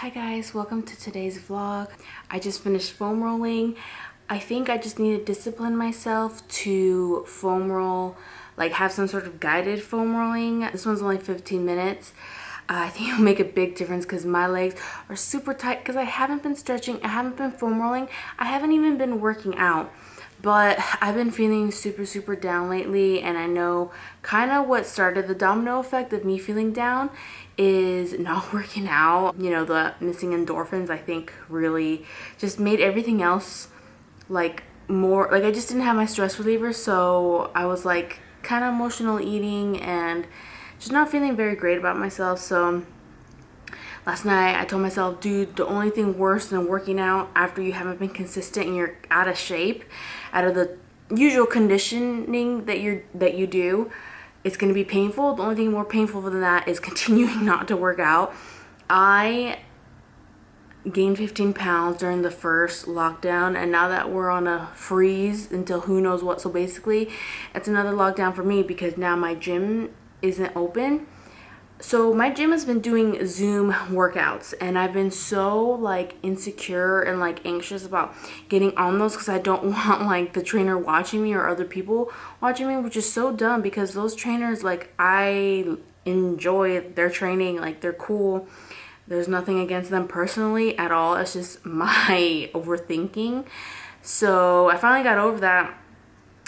Hi guys, welcome to today's vlog. I just finished foam rolling. I think I just need to discipline myself to foam roll, like have some sort of guided foam rolling. This one's only 15 minutes. I think it'll make a big difference because my legs are super tight because I haven't been stretching, I haven't been foam rolling, I haven't even been working out. But I've been feeling super down lately, and I know kind of what started the domino effect of me feeling down is not working out. You know, the missing endorphins, I think, really just made everything else like more, like I just didn't have my stress reliever, so I was like kind of emotional eating and just not feeling very great about myself. So last night I told myself, dude, the only thing worse than working out after you haven't been consistent and you're out of shape, out of the usual conditioning that you do, it's going to be painful. The only thing more painful than that is continuing not to work out. I gained 15 pounds during the first lockdown, and now that we're on a freeze until who knows what, so basically it's another lockdown for me because now my gym isn't open. So my gym has been doing Zoom workouts, and I've been so like insecure and like anxious about getting on those because I don't want like the trainer watching me or other people watching me, which is so dumb because those trainers, like, I enjoy their training, like they're cool. There's nothing against them personally at all. It's just my overthinking. So I finally got over that.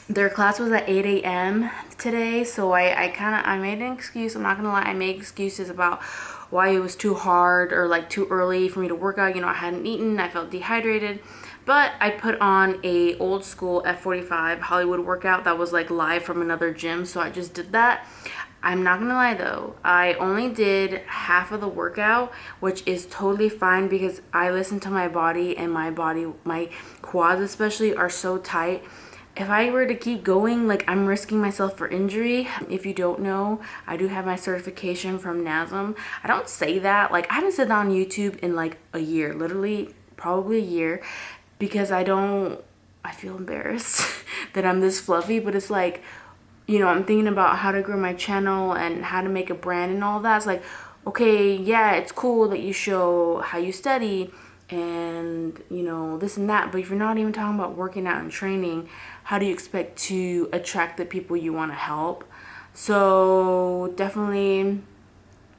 Their class was at 8 a.m. today, so I made an excuse. I'm not gonna lie, I made excuses about why it was too hard or like too early for me to work out. You know, I hadn't eaten, I felt dehydrated, but I put on a old school F45 Hollywood workout that was like live from another gym, so I just did that. I'm not gonna lie though, I only did half of the workout, which is totally fine because I listen to my body, and my quads especially are so tight. If I were to keep going, like, I'm risking myself for injury. If you don't know, I do have my certification from NASM. I don't say that, like, I haven't said that on YouTube in like a year, literally probably a year, because I feel embarrassed that I'm this fluffy, but it's like, you know, I'm thinking about how to grow my channel and how to make a brand and all that. It's like, okay, yeah, it's cool that you show how you study and, you know, this and that, but if you're not even talking about working out and training, how do you expect to attract the people you want to help? So definitely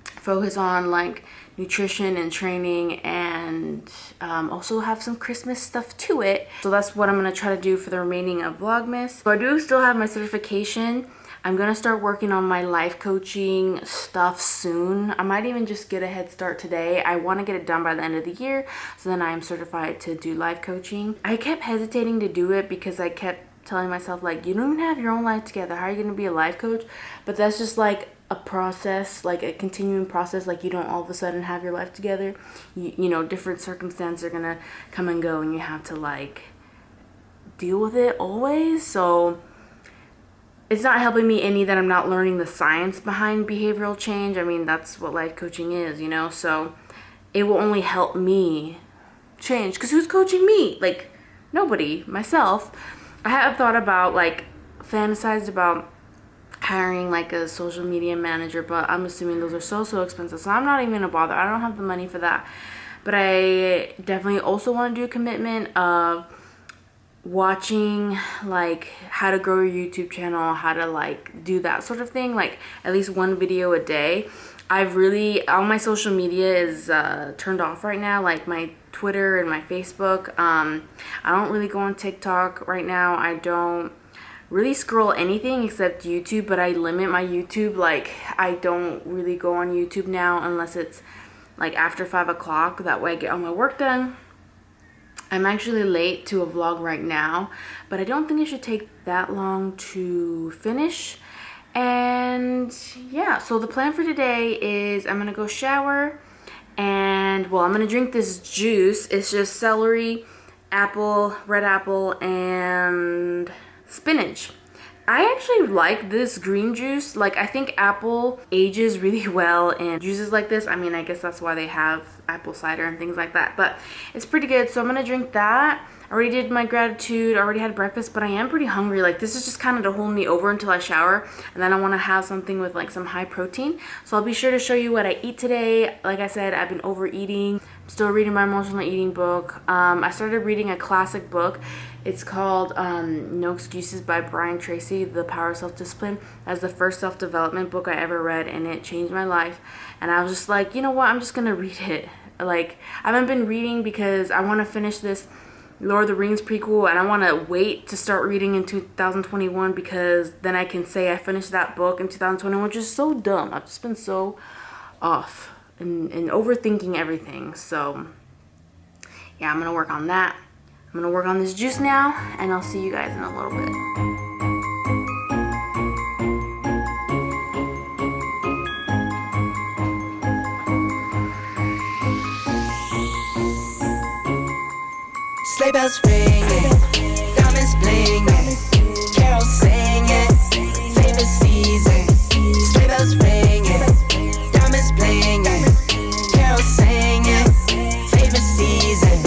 focus on like nutrition and training, and also have some Christmas stuff to it. So that's what I'm going to try to do for the remaining of Vlogmas. So I do still have my certification. I'm going to start working on my life coaching stuff soon. I might even just get a head start today. I want to get it done by the end of the year, so then I am certified to do life coaching. I kept hesitating to do it because I kept telling myself, like, you don't even have your own life together. How are you going to be a life coach? But that's just like a process, like a continuing process. Like, you don't all of a sudden have your life together. You know, different circumstances are going to come and go, and you have to like deal with it always. So it's not helping me any that I'm not learning the science behind behavioral change. I mean, that's what life coaching is, you know? So it will only help me change, because who's coaching me? Like, nobody. Myself. I have thought about, like, fantasized about hiring like a social media manager, but I'm assuming those are so expensive, so I'm not even gonna bother. I don't have the money for that. But I definitely also want to do a commitment of watching like how to grow your YouTube channel, how to like do that sort of thing, like at least one video a day. I've really, all my social media is turned off right now, like my Twitter and my Facebook. I don't really go on TikTok right now. I don't really scroll anything except YouTube, but I limit my YouTube. Like, I don't really go on YouTube now unless it's like after 5 o'clock. That way I get all my work done. I'm actually late to a vlog right now, but I don't think it should take that long to finish. And yeah, so the plan for today is I'm gonna go shower, and well, I'm gonna drink this juice. It's just celery, apple, red apple, and spinach. I actually like this green juice. Like, I think apple ages really well in juices like this. I mean, I guess that's why they have apple cider and things like that, but it's pretty good. So I'm gonna drink that. I already did my gratitude, I already had breakfast, but I am pretty hungry. Like, this is just kind of to hold me over until I shower, and then I want to have something with like some high protein. So I'll be sure to show you what I eat today. Like I said, I've been overeating. I'm still reading my emotional eating book. I started reading a classic book. It's called No Excuses by Brian Tracy, The Power of Self-Discipline. That's the first self-development book I ever read, and it changed my life. And I was just like, you know what, I'm just gonna read it. Like, I haven't been reading because I want to finish this Lord of the Rings prequel, and I want to wait to start reading in 2021 because then I can say I finished that book in 2021, which is so dumb. I've just been so off and overthinking everything. So yeah, I'm gonna work on that. I'm gonna work on this juice now, and I'll see you guys in a little bit. Sleigh bells ringing, diamonds blinging, carols singing, favorite season. Sleigh bells ringing, diamonds blinging, carols singing, favorite season.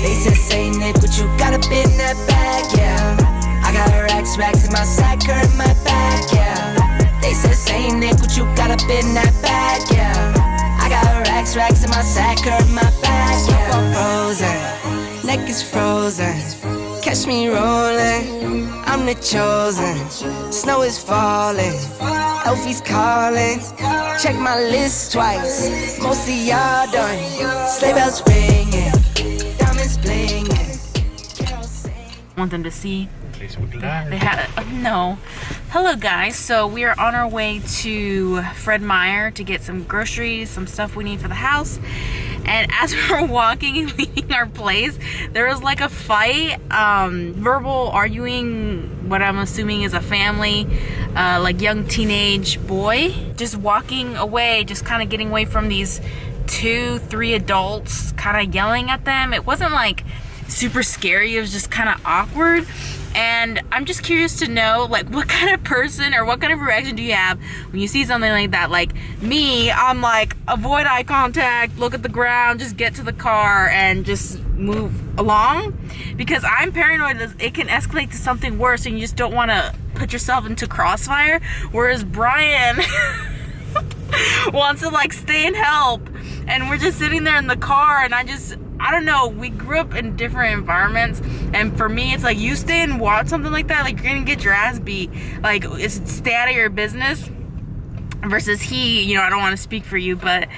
They said, say Nick, what you got up in that bag, yeah. I got racks in my sack or in my back, yeah. They said, say Nick, what you got up in that bag, yeah. I got racks in my sack or in my back, yeah. Frozen, neck is frozen. Catch me rolling, I'm the chosen. Snow is falling, Elfie's calling. Check my list twice, most of y'all done. Sleigh bells ringing, diamonds blinging. I want them to see. They had no. Hello guys, so we are on our way to Fred Meyer to get some groceries, some stuff we need for the house. And as we're walking and leaving our place, there was like a fight, verbal arguing, what I'm assuming is a family, like young teenage boy, just walking away, just kind of getting away from these 2-3 adults, kind of yelling at them. It wasn't like super scary, it was just kind of awkward. And I'm just curious to know, like, what kind of person or what kind of reaction do you have when you see something like that? Like me, I'm like, avoid eye contact, look at the ground, just get to the car and just move along, because I'm paranoid that it can escalate to something worse and you just don't want to put yourself into crossfire. Whereas Brian wants to like stay and help, and we're just sitting there in the car, and I don't know, we grew up in different environments, and for me it's like, you stay and watch something like that, like you're gonna get your ass beat. Like, it's stay out of your business, versus he, you know, I don't want to speak for you, but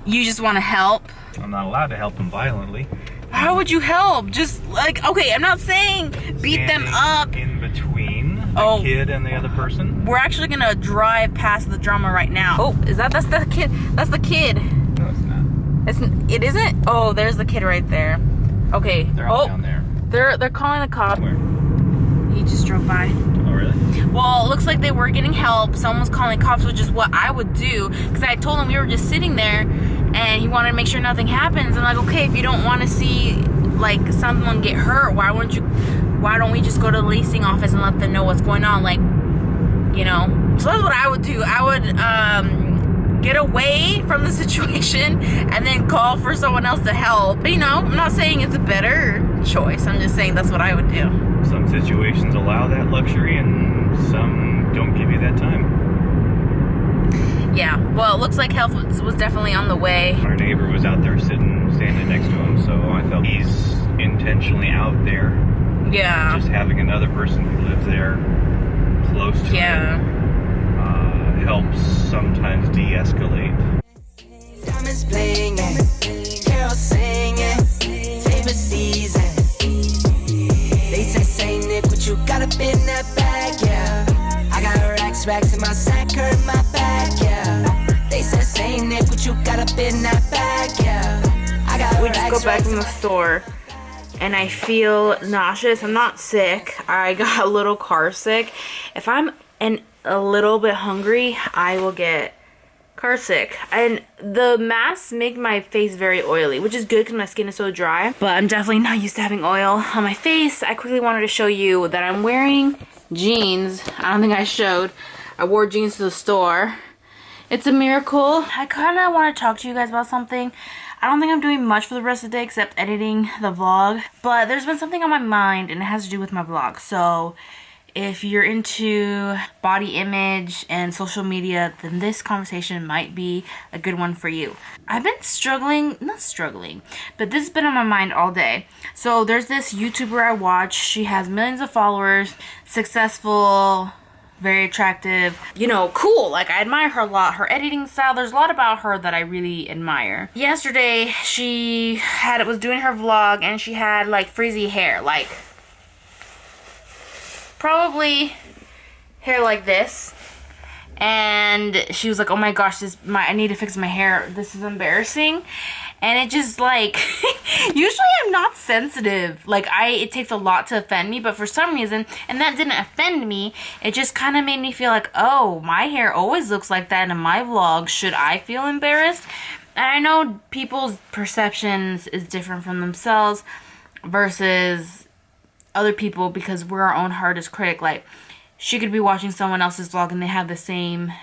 you just want to help. I'm not allowed to help him violently. How would you help? Just like, okay, I'm not saying beat them up. In between the kid and the other person. We're actually gonna drive past the drama right now. Oh, that's the kid? That's the kid. No, it's not. It isn't? Oh, there's the kid right there. Okay. They're all down there. They're calling the cop. Where? He just drove by. Oh, really? Well, it looks like they were getting help. Someone was calling cops, which is what I would do, because I told him we were just sitting there and he wanted to make sure nothing happens. I'm like, okay, if you don't want to see like someone get hurt, why don't we just go to the leasing office and let them know what's going on? Like, you know. So that's what I would do. I would get away from the situation and then call for someone else to help. But, you know, I'm not saying it's a better choice. I'm just saying that's what I would do. Some situations allow that luxury and some don't give you that time. Yeah, well, it looks like help was definitely on the way. Our neighbor was out there standing next to him, so I felt he's intentionally out there. Yeah. Just having another person who lives there close to him helps sometimes de-escalate. Diamonds blinging, carols singing, favorite season. They say Nick, what you got up in that bag, yeah. I got racks in my sack or in my back, yeah. They say Nick, what you got up in that bag, yeah. I got we just go back from the store and I feel nauseous. I'm not sick. I got a little car sick. If I'm a little bit hungry, I will get car sick. And the masks make my face very oily, which is good because my skin is so dry. But I'm definitely not used to having oil on my face. I quickly wanted to show you that I'm wearing jeans. I don't think I showed. I wore jeans to the store. It's a miracle. I kind of want to talk to you guys about something. I don't think I'm doing much for the rest of the day except editing the vlog. But there's been something on my mind and it has to do with my vlog. So if you're into body image and social media, then this conversation might be a good one for you. I've been not struggling, but this has been on my mind all day. So there's this YouTuber I watch. She has millions of followers, successful, very attractive, you know, cool. Like, I admire her a lot. Her editing style, there's a lot about her that I really admire. Yesterday, she was doing her vlog and she had like frizzy hair, like probably hair like this. And she was like, oh my gosh, I need to fix my hair. This is embarrassing. And it just like, usually I'm not sensitive. Like it takes a lot to offend me, but for some reason, and that didn't offend me, it just kind of made me feel like, oh, my hair always looks like that in my vlog. Should I feel embarrassed? And I know people's perceptions is different from themselves versus other people because we're our own hardest critic. Like, she could be watching someone else's vlog and they have the same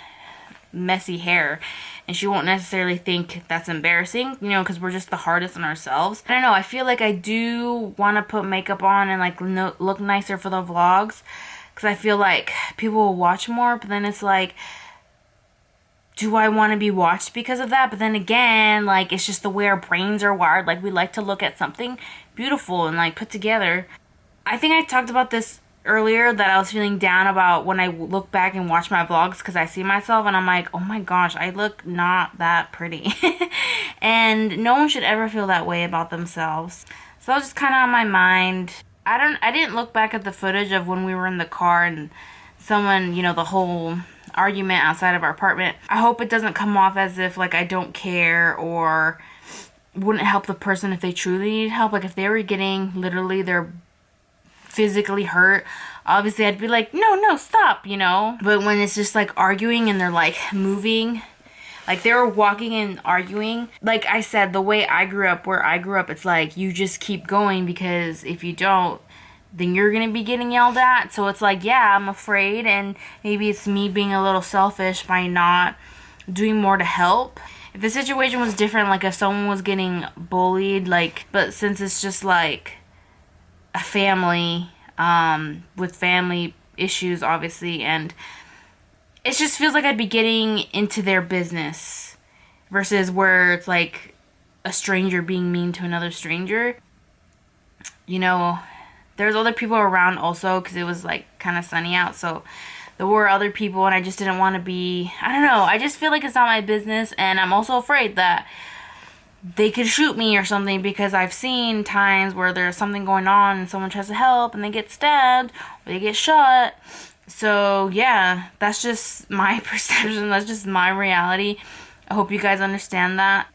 messy hair and she won't necessarily think that's embarrassing, you know, because we're just the hardest on ourselves. I don't know, I feel like I do want to put makeup on and like look nicer for the vlogs because I feel like people will watch more, but then it's like, do I want to be watched because of that? But then again, like, it's just the way our brains are wired. Like, we like to look at something beautiful and like put together. I think I talked about this earlier, that I was feeling down about when I look back and watch my vlogs because I see myself and I'm like, oh my gosh, I look not that pretty. And no one should ever feel that way about themselves. So that was just kind of on my mind. I didn't look back at the footage of when we were in the car and someone, you know, the whole argument outside of our apartment. I hope it doesn't come off as if like I don't care or wouldn't help the person if they truly need help. Like, if they were getting literally their physically hurt, obviously I'd be like, no, stop, you know. But when it's just like arguing and they're like moving, like they were walking and arguing, like I said, the way I grew up, where I grew up, it's like you just keep going because if you don't, then you're gonna be getting yelled at. So it's like, yeah, I'm afraid, and maybe it's me being a little selfish by not doing more to help. If the situation was different, like if someone was getting bullied, like, but since it's just like a family with family issues, obviously, and it just feels like I'd be getting into their business versus where it's like a stranger being mean to another stranger. You know, there's other people around also because it was like kind of sunny out, so there were other people and I just didn't want to be, I don't know, I just feel like it's not my business, and I'm also afraid that they could shoot me or something because I've seen times where there's something going on and someone tries to help and they get stabbed or they get shot. So yeah, that's just my perception. That's just my reality. I hope you guys understand that.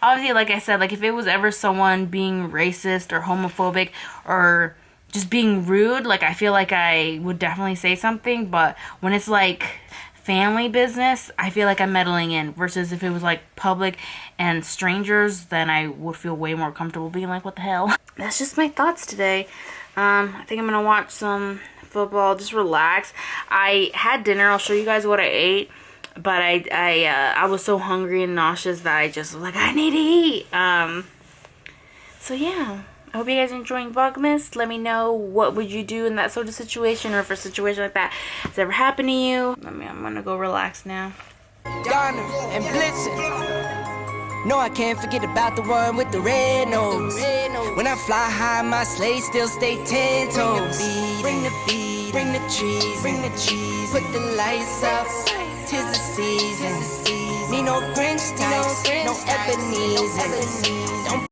Obviously, like I said, like if it was ever someone being racist or homophobic or just being rude, like I feel like I would definitely say something. But when it's like family business, I feel like I'm meddling in, versus if it was like public and strangers, then I would feel way more comfortable being like, what the hell. That's just my thoughts today. I think I'm gonna watch some football, just relax. I had dinner. I'll show you guys what I ate, but I was so hungry and nauseous that I just was like, I need to eat. So yeah, I hope you guys are enjoying Vlogmas. Let me know what would you do in that sort of situation, or if a situation like that has ever happened to you. I mean, I'm gonna go relax now. Donna and Blitzen. No, I can't forget about the one with the red nose. When I fly high, my sleigh still stay 10 toes. Bring the beat, bring the cheese, put the lights up. 'Tis the season. Need no Grinch types, no Ebenezer.